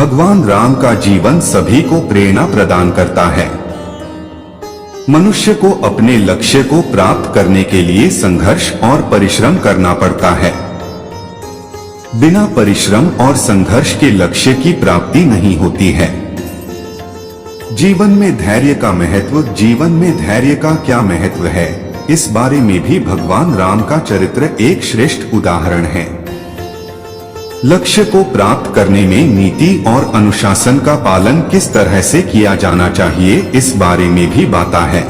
भगवान राम का जीवन सभी को प्रेरणा प्रदान करता है। मनुष्य को अपने लक्ष्य को प्राप्त करने के लिए संघर्ष और परिश्रम करना पड़ता है। बिना परिश्रम और संघर्ष के लक्ष्य की प्राप्ति नहीं होती है। जीवन में धैर्य का महत्व। जीवन में धैर्य का क्या महत्व है, इस बारे में भी भगवान राम का चरित्र एक श्रेष्ठ उदाहरण है। लक्ष्य को प्राप्त करने में नीति और अनुशासन का पालन किस तरह से किया जाना चाहिए, इस बारे में भी बाता है।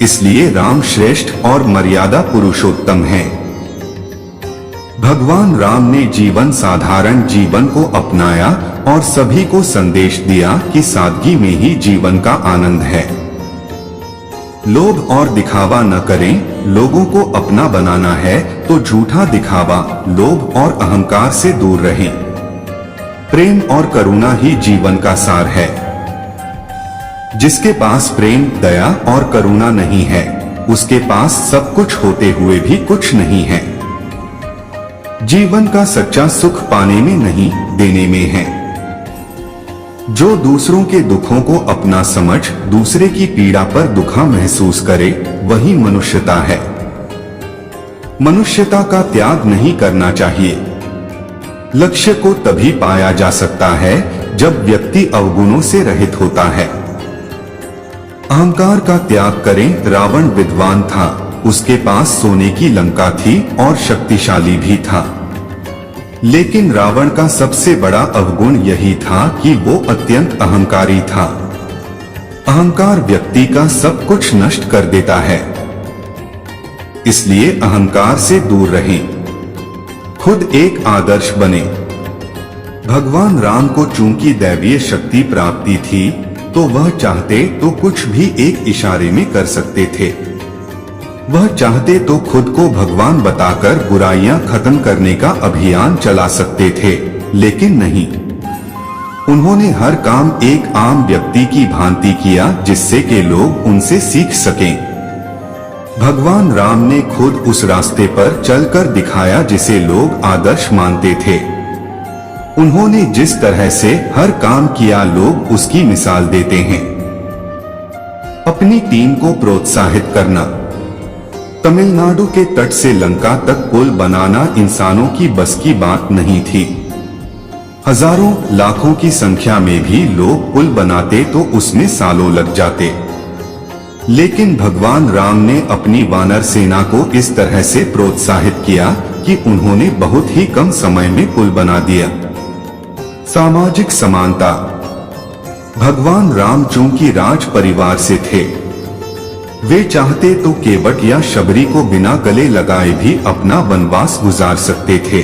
इसलिए राम श्रेष्ठ और मर्यादा पुरुषोत्तम है। भगवान राम ने साधारण जीवन को अपनाया और सभी को संदेश दिया कि सादगी में ही जीवन का आनंद है। लोभ और दिखावा न करें। लोगों को अपना बनाना है तो झूठा दिखावा, लोभ और अहंकार से दूर रहें। प्रेम और करुणा ही जीवन का सार है। जिसके पास प्रेम, दया और करुणा नहीं है, उसके पास सब कुछ होते हुए भी कुछ नहीं है। जीवन का सच्चा सुख पाने में नहीं, देने में है। जो दूसरों के दुखों को अपना समझ दूसरे की पीड़ा पर दुखा महसूस करे, वही मनुष्यता है। मनुष्यता का त्याग नहीं करना चाहिए। लक्ष्य को तभी पाया जा सकता है जब व्यक्ति अवगुणों से रहित होता है। अहंकार का त्याग करें। रावण विद्वान था, उसके पास सोने की लंका थी और शक्तिशाली भी था, लेकिन रावण का सबसे बड़ा अवगुण यही था कि वो अत्यंत अहंकारी था। अहंकार व्यक्ति का सब कुछ नष्ट कर देता है। इसलिए अहंकार से दूर रहें, खुद एक आदर्श बने। भगवान राम को चूंकि दैवीय शक्ति प्राप्ति थी, तो वह चाहते तो कुछ भी एक इशारे में कर सकते थे। वह चाहते तो खुद को भगवान बताकर बुराइयां खत्म करने का अभियान चला सकते थे, लेकिन नहीं। उन्होंने हर काम एक आम व्यक्ति की भांति किया, जिससे कि लोग उनसे सीख सकें। भगवान राम ने खुद उस रास्ते पर चलकर दिखाया जिसे लोग आदर्श मानते थे। उन्होंने जिस तरह से हर काम किया, लोग उसकी मिसाल देते हैं। अपनी टीम को प्रोत्साहित करना। तमिलनाडु के तट से लंका तक पुल बनाना इंसानों की बस की बात नहीं थी। हजारों लाखों की संख्या में भी लोग पुल बनाते तो उसमें सालों लग जाते, लेकिन भगवान राम ने अपनी वानर सेना को इस तरह से प्रोत्साहित किया कि उन्होंने बहुत ही कम समय में पुल बना दिया। सामाजिक समानता। भगवान राम चूंकि राज परिवार से थे, वे चाहते तो केवट या शबरी को बिना गले लगाए भी अपना वनवास गुजार सकते थे,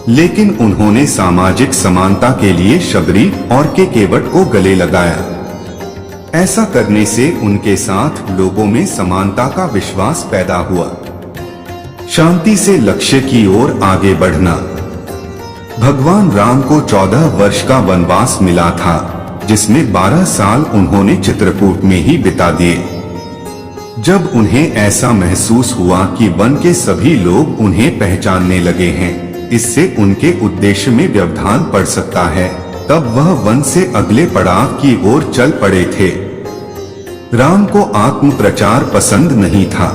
लेकिन उन्होंने सामाजिक समानता के लिए शबरी और केवट को गले लगाया। ऐसा करने से उनके साथ लोगों में समानता का विश्वास पैदा हुआ। शांति से लक्ष्य की ओर आगे बढ़ना। भगवान राम को 14 वर्ष का वनवास मिला था, जिसमें 12 साल उन्होंने चित्रकूट में ही बिता दिए। जब उन्हें ऐसा महसूस हुआ कि वन के सभी लोग उन्हें पहचानने लगे हैं, इससे उनके उद्देश्य में व्यवधान पड़ सकता है, तब वह वन से अगले पड़ाव की ओर चल पड़े थे। राम को आत्म प्रचार पसंद नहीं था।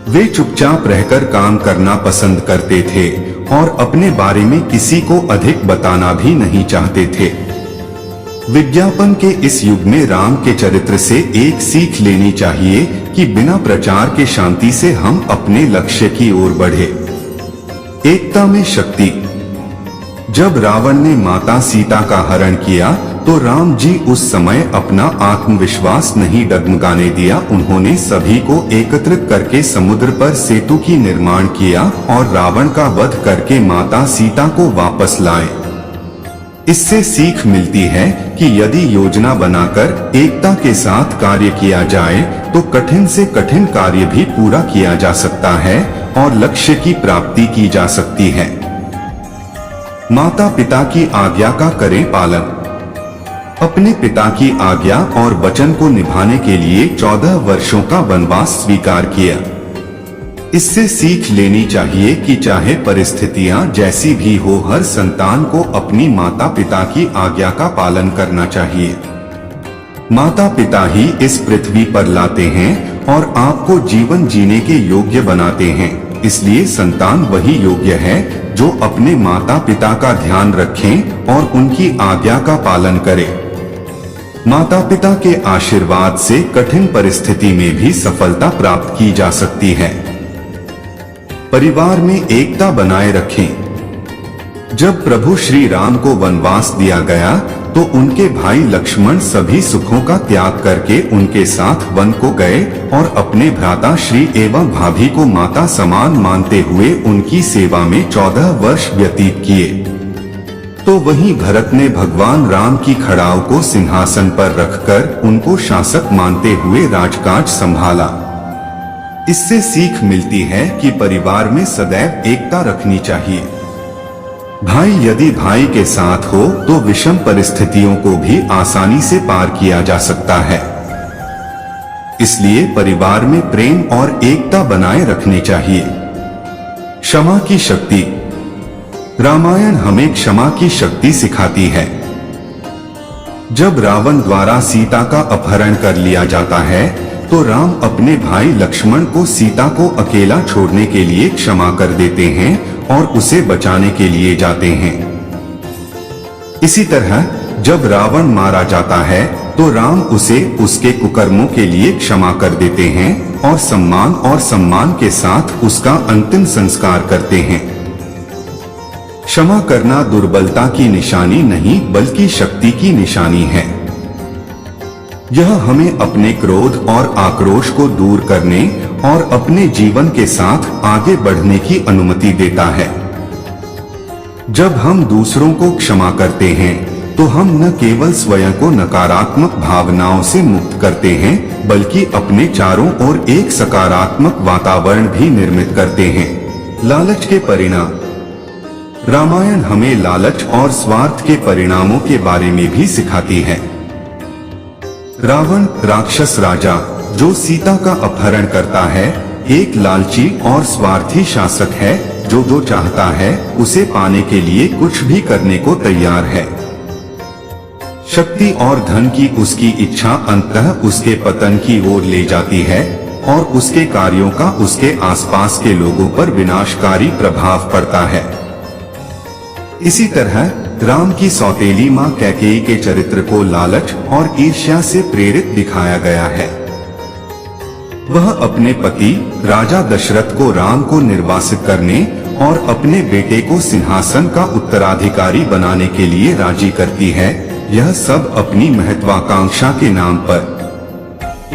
वे चुपचाप रहकर काम करना पसंद करते थे और अपने बारे में किसी को अधिक बताना भी नहीं चाहते थे। विज्ञापन के इस युग में राम के चरित्र से एक सीख लेनी चाहिए कि बिना प्रचार के शांति से हम अपने लक्ष्य की ओर बढ़े। एकता में शक्ति। जब रावण ने माता सीता का हरण किया, तो राम जी उस समय अपना आत्मविश्वास नहीं डगमगाने दिया। उन्होंने सभी को एकत्रित करके समुद्र पर सेतु की निर्माण किया और रावण का वध करके माता सीता को वापस लाए। इससे सीख मिलती है कि यदि योजना बनाकर एकता के साथ कार्य किया जाए, तो कठिन से कठिन कार्य भी पूरा किया जा सकता है और लक्ष्य की प्राप्ति की जा सकती है। माता पिता की आज्ञा का करें पालन। अपने पिता की आज्ञा और वचन को निभाने के लिए 14 वर्षों का वनवास स्वीकार किया। इससे सीख लेनी चाहिए कि चाहे परिस्थितियां जैसी भी हो, हर संतान को अपनी माता पिता की आज्ञा का पालन करना चाहिए। माता पिता ही इस पृथ्वी पर लाते हैं और आपको जीवन जीने के योग्य बनाते हैं, इसलिए संतान वही योग्य है जो अपने माता पिता का ध्यान रखें और उनकी आज्ञा का पालन करे। माता पिता के आशीर्वाद से कठिन परिस्थिति में भी सफलता प्राप्त की जा सकती है। परिवार में एकता बनाए रखें। जब प्रभु श्री राम को वनवास दिया गया तो उनके भाई लक्ष्मण सभी सुखों का त्याग करके उनके साथ वन को गए और अपने भ्राता श्री एवं भाभी को माता समान मानते हुए उनकी सेवा में 14 वर्ष व्यतीत किए। तो वहीं भरत ने भगवान राम की खड़ाऊ को सिंहासन पर रखकर उनको शासक मानते हुए राजकाज संभाला। इससे सीख मिलती है कि परिवार में सदैव एकता रखनी चाहिए। भाई यदि भाई के साथ हो तो विषम परिस्थितियों को भी आसानी से पार किया जा सकता है। इसलिए परिवार में प्रेम और एकता बनाए रखनी चाहिए। क्षमा की शक्ति। रामायण हमें क्षमा की शक्ति सिखाती है। जब रावण द्वारा सीता का अपहरण कर लिया जाता है तो राम अपने भाई लक्ष्मण को सीता को अकेला छोड़ने के लिए क्षमा कर देते हैं और उसे बचाने के लिए जाते हैं। इसी तरह जब रावण मारा जाता है तो राम उसे उसके कुकर्मों के लिए क्षमा कर देते हैं और सम्मान के साथ उसका अंतिम संस्कार करते हैं। क्षमा करना दुर्बलता की निशानी नहीं बल्कि शक्ति की निशानी है। यह हमें अपने क्रोध और आक्रोश को दूर करने और अपने जीवन के साथ आगे बढ़ने की अनुमति देता है। जब हम दूसरों को क्षमा करते हैं तो हम न केवल स्वयं को नकारात्मक भावनाओं से मुक्त करते हैं बल्कि अपने चारों ओर एक सकारात्मक वातावरण भी निर्मित करते हैं। लालच के परिणाम। रामायण हमें लालच और स्वार्थ के परिणामों के बारे में भी सिखाती है। रावण राक्षस राजा जो सीता का अपहरण करता है एक लालची और स्वार्थी शासक है जो चाहता है उसे पाने के लिए कुछ भी करने को तैयार है। शक्ति और धन की उसकी इच्छा अंततः उसके पतन की ओर ले जाती है और उसके कार्यों का उसके आसपास के लोगों पर विनाशकारी प्रभाव पड़ता है। इसी तरह राम की सौतेली मां कैकेयी के चरित्र को लालच और ईर्ष्या से प्रेरित दिखाया गया है। वह अपने पति राजा दशरथ को राम को निर्वासित करने और अपने बेटे को सिंहासन का उत्तराधिकारी बनाने के लिए राजी करती है। यह सब अपनी महत्वाकांक्षा के नाम पर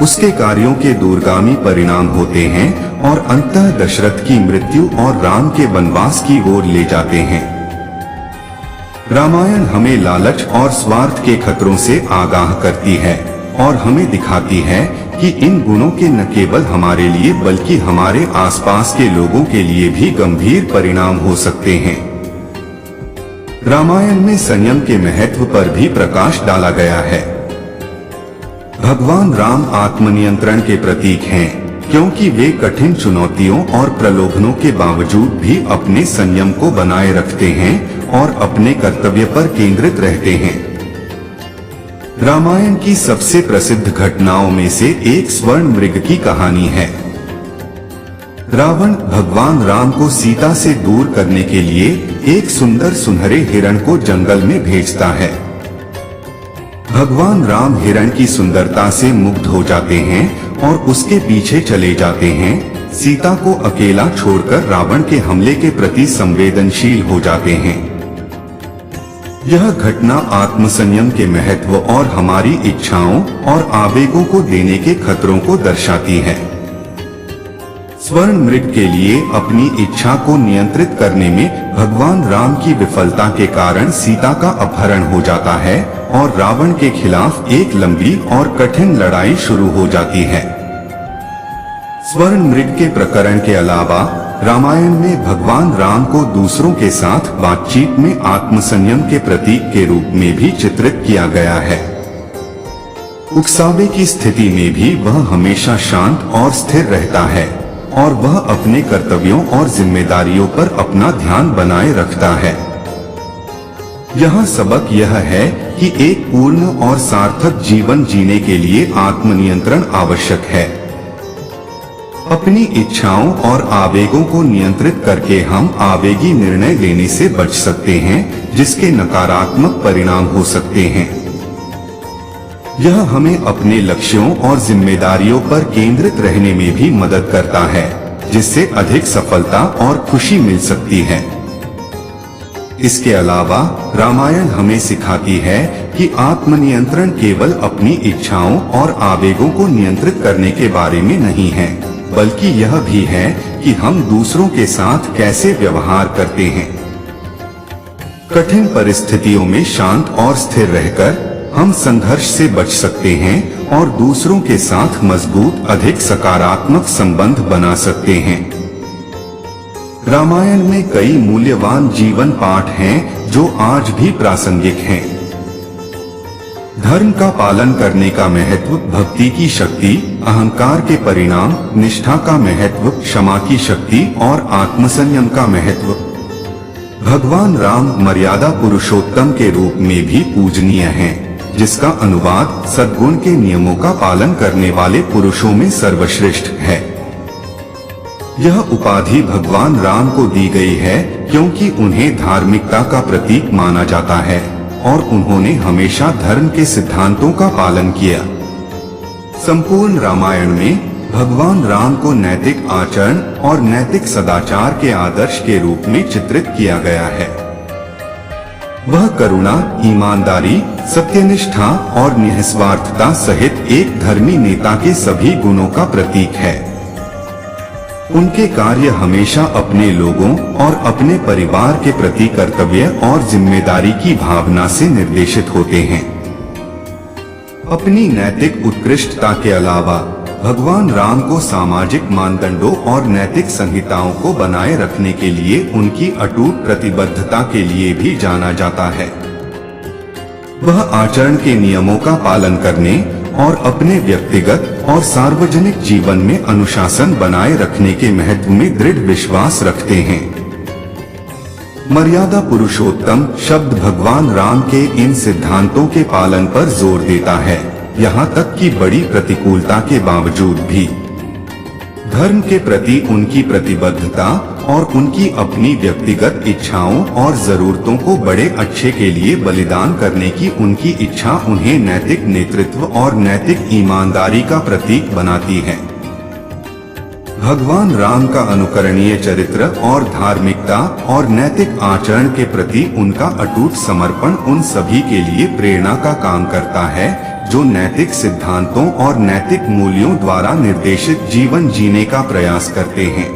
उसके कार्यों के दूरगामी परिणाम होते हैं और अंततः दशरथ की मृत्यु और राम के वनवास की ओर ले जाते हैं। रामायण हमें लालच और स्वार्थ के खतरों से आगाह करती है और हमें दिखाती है कि इन गुणों के न केवल हमारे लिए बल्कि हमारे आसपास के लोगों के लिए भी गंभीर परिणाम हो सकते हैं। रामायण में संयम के महत्व पर भी प्रकाश डाला गया है। भगवान राम आत्मनियंत्रण के प्रतीक हैं क्योंकि वे कठिन चुनौतियों और प्रलोभनों के बावजूद भी अपने संयम को बनाए रखते हैं और अपने कर्तव्य पर केंद्रित रहते हैं। रामायण की सबसे प्रसिद्ध घटनाओं में से एक स्वर्ण मृग की कहानी है। रावण भगवान राम को सीता से दूर करने के लिए एक सुंदर सुनहरे हिरण को जंगल में भेजता है। भगवान राम हिरण की सुंदरता से मुग्ध हो जाते हैं और उसके पीछे चले जाते हैं। सीता को अकेला छोड़कर रावण के हमले के प्रति संवेदनशील हो जाते हैं। यह घटना आत्मसंयम के महत्व और हमारी इच्छाओं और आवेगों को देने के खतरों को दर्शाती है। स्वर्ण मृग के लिए अपनी इच्छा को नियंत्रित करने में भगवान राम की विफलता के कारण सीता का अपहरण हो जाता है और रावण के खिलाफ एक लंबी और कठिन लड़ाई शुरू हो जाती है। स्वर्ण मृग के प्रकरण के अलावा रामायण में भगवान राम को दूसरों के साथ बातचीत में आत्मसंयम के प्रतीक के रूप में भी चित्रित किया गया है। उकसावे की स्थिति में भी वह हमेशा शांत और स्थिर रहता है। और वह अपने कर्तव्यों और जिम्मेदारियों पर अपना ध्यान बनाए रखता है। यहाँ सबक यह है कि एक पूर्ण और सार्थक जीवन जीने के लिए आत्मनियंत्रण आवश्यक है। अपनी इच्छाओं और आवेगों को नियंत्रित करके हम आवेगी निर्णय लेने से बच सकते हैं, जिसके नकारात्मक परिणाम हो सकते हैं। यह हमें अपने लक्ष्यों और जिम्मेदारियों पर केंद्रित रहने में भी मदद करता है, जिससे अधिक सफलता और खुशी मिल सकती है। इसके अलावा रामायण हमें सिखाती है कि आत्मनियंत्रण केवल अपनी इच्छाओं और आवेगों को नियंत्रित करने के बारे में नहीं है, बल्कि यह भी है कि हम दूसरों के साथ कैसे व्यवहार करते हैं। कठिन परिस्थितियों में शांत और स्थिर रहकर हम संघर्ष से बच सकते हैं और दूसरों के साथ मजबूत, अधिक सकारात्मक संबंध बना सकते हैं। रामायण में कई मूल्यवान जीवन पाठ हैं जो आज भी प्रासंगिक हैं। धर्म का पालन करने का महत्व, भक्ति की शक्ति, अहंकार के परिणाम, निष्ठा का महत्व, क्षमा की शक्ति और आत्मसंयम का महत्व। भगवान राम मर्यादा पुरुषोत्तम के रूप में भी पूजनीय हैं, जिसका अनुवाद सद्गुण के नियमों का पालन करने वाले पुरुषों में सर्वश्रेष्ठ है। यह उपाधि भगवान राम को दी गई है क्योंकि उन्हें धार्मिकता का प्रतीक माना जाता है और उन्होंने हमेशा धर्म के सिद्धांतों का पालन किया। संपूर्ण रामायण में भगवान राम को नैतिक आचरण और नैतिक सदाचार के आदर्श के रूप में चित्रित किया गया है। वह करुणा, ईमानदारी, सत्यनिष्ठा और निस्वार्थता सहित एक धर्मी नेता के सभी गुणों का प्रतीक है। उनके कार्य हमेशा अपने लोगों और अपने परिवार के प्रति कर्तव्य और जिम्मेदारी की भावना से निर्देशित होते हैं। अपनी नैतिक उत्कृष्टता के अलावा भगवान राम को सामाजिक मानदंडों और नैतिक संहिताओं को बनाए रखने के लिए उनकी अटूट प्रतिबद्धता के लिए भी जाना जाता है। वह आचरण के नियमों का पालन करने और अपने व्यक्तिगत और सार्वजनिक जीवन में अनुशासन बनाए रखने के महत्व में दृढ़ विश्वास रखते हैं। मर्यादा पुरुषोत्तम शब्द भगवान राम के इन सिद्धांतों के पालन पर जोर देता है, यहाँ तक कि बड़ी प्रतिकूलता के बावजूद भी। धर्म के प्रति उनकी प्रतिबद्धता और उनकी अपनी व्यक्तिगत इच्छाओं और जरूरतों को बड़े अच्छे के लिए बलिदान करने की उनकी इच्छा उन्हें नैतिक नेतृत्व और नैतिक ईमानदारी का प्रतीक बनाती है। भगवान राम का अनुकरणीय चरित्र और धार्मिकता और नैतिक आचरण के प्रति उनका अटूट समर्पण उन सभी के लिए प्रेरणा का काम करता है जो नैतिक सिद्धांतों और नैतिक मूल्यों द्वारा निर्देशित जीवन जीने का प्रयास करते हैं।